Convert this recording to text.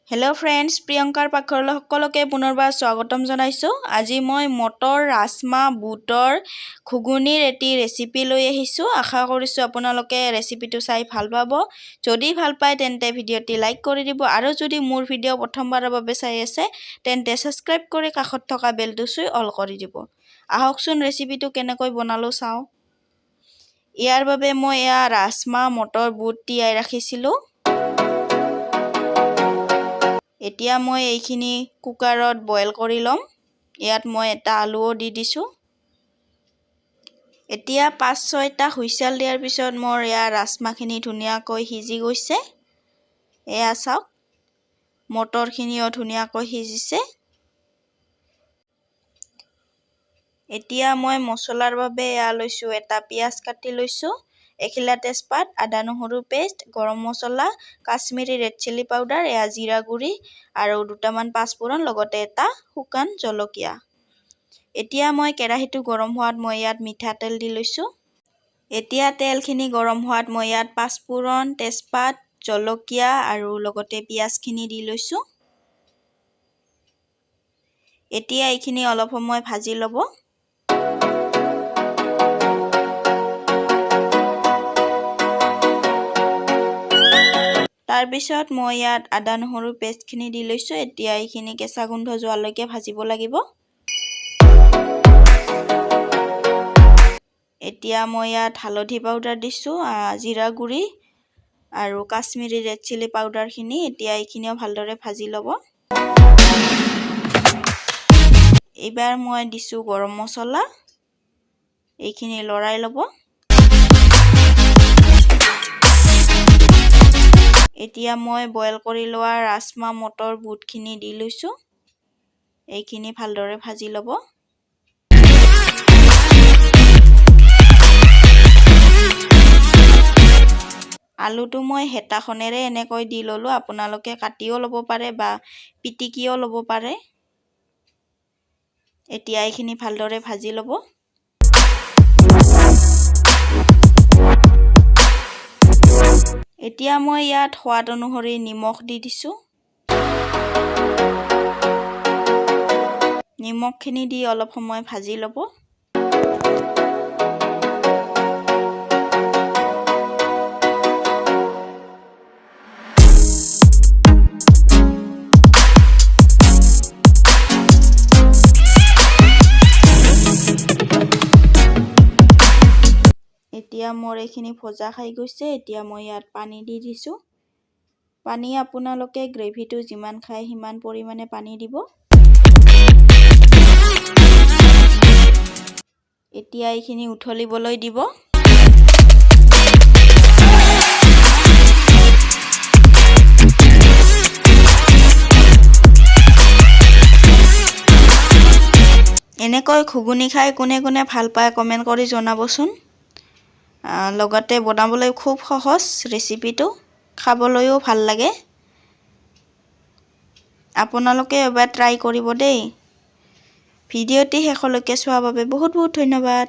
Hello' friends, প্ৰিয়ংকাৰ পাকঘৰলৈ সকলোকে পুনৰবাৰ স্বাগতম জনাইছোঁ। আজি মই মটৰ, ৰাজমা, বুটৰ ঘুগুনিৰ এটি ৰেচিপি লৈ আহিছোঁ। আশা কৰিছোঁ আপোনালোকে ৰেচিপিটো চাই ভাল পাব। যদি ভাল পায় তেন্তে ভিডিঅ'টি লাইক কৰি দিব আৰু যদি মোৰ ভিডিঅ' প্ৰথমবাৰৰ বাবে চাই আছে তেন্তে ছাবস্ক্ৰাইব কৰি কাষত থকা বেলটো চুই অল কৰি দিব। আহকচোন ৰেচিপিটো কেনেকৈ বনালোঁ চাওঁ। ইয়াৰ বাবে মই ৰাজমা, মটৰ, বুট তিয়াই ৰাখিছিলোঁ। এতিয়া মই এইখিনি কুকাৰত বইল কৰি ল'ম। ইয়াত মই এটা আলুও দি দিছোঁ। এতিয়া 5-6টা হুইচেল দিয়াৰ পিছত মোৰ ৰাজমাখিনি ধুনীয়াকৈ সিজি গৈছে। এয়া চাওক, মটৰখিনিও ধুনীয়াকৈ সিজিছে। এতিয়া মই মছলাৰ বাবে লৈছোঁ এটা পিঁয়াজ কাটি লৈছোঁ, এখিলা তেজপাত, আদা নহৰু পেষ্ট, গৰম মছলা, কাশ্মীৰী ৰেড চিলি পাউডাৰ, জিৰা গুড়ি আৰু দুটামান পাঁচফোৰণ, লগতে এটা শুকান জলকীয়া। এতিয়া মই কেৰাহীটো গৰম হোৱাত মই ইয়াত মিঠাতেল দি লৈছোঁ। এতিয়া তেলখিনি গৰম হোৱাত মই ইয়াত পাঁচফোৰণ, তেজপাত, জলকীয়া আৰু লগতে পিঁয়াজখিনি দি লৈছোঁ। এতিয়া এইখিনি অলপ সময় ভাজি ল'ব। তাৰপিছত মই ইয়াত আদা নহৰুৰ পেষ্টখিনি দি লৈছোঁ। এতিয়া এইখিনি কেঁচা গোন্ধ যোৱালৈকে ভাজিব লাগিব। এতিয়া মই ইয়াত হালধি পাউডাৰ দিছোঁ, জিৰা গুড়ি আৰু কাশ্মীৰী ৰেড চিলি পাউডাৰখিনি। এতিয়া এইখিনিও ভালদৰে ভাজি ল'ব। এইবাৰ মই দিছোঁ গৰম মছলা, এইখিনি লৰাই ল'ব। এতিয়া মই বইল কৰি লোৱা ৰাজমা, মটৰ, বুটখিনি দি লৈছোঁ। এইখিনি ভালদৰে ভাজি ল'ব। আলুটো মই হেতাখনেৰে এনেকৈ দি ল'লোঁ। আপোনালোকে কাটিও ল'ব পাৰে বা পিটিকিও ল'ব পাৰে। এতিয়া এইখিনি ভালদৰে ভাজি ল'ব। এতিয়া মই ইয়াত সোৱাদ অনুসৰি নিমখ দি দিছোঁ। নিমখখিনি দি অলপ সময় ভাজি ল'ব। এতিয়া মোৰ এইখিনি ভজা খাই গৈছে। এতিয়া মই ইয়াত পানী দি দিছোঁ। পানী আপোনালোকে গ্ৰেভিটো যিমান খায় সিমান পৰিমাণে পানী দিব। এতিয়া এইখিনি উঠলিবলৈ দিব। এনেকৈ ঘুগুনি খাই কোনে কোনে ভাল পায় কমেণ্ট কৰি জনাবচোন। লগতে বনাবলৈ খুব সহজ ৰেচিপিটো, খাবলৈও ভাল লাগে। আপোনালোকে এবাৰ ট্ৰাই কৰিব দেই। ভিডিঅ'টি শেষলৈকে চোৱাৰ বাবে বহুত বহুত ধন্যবাদ।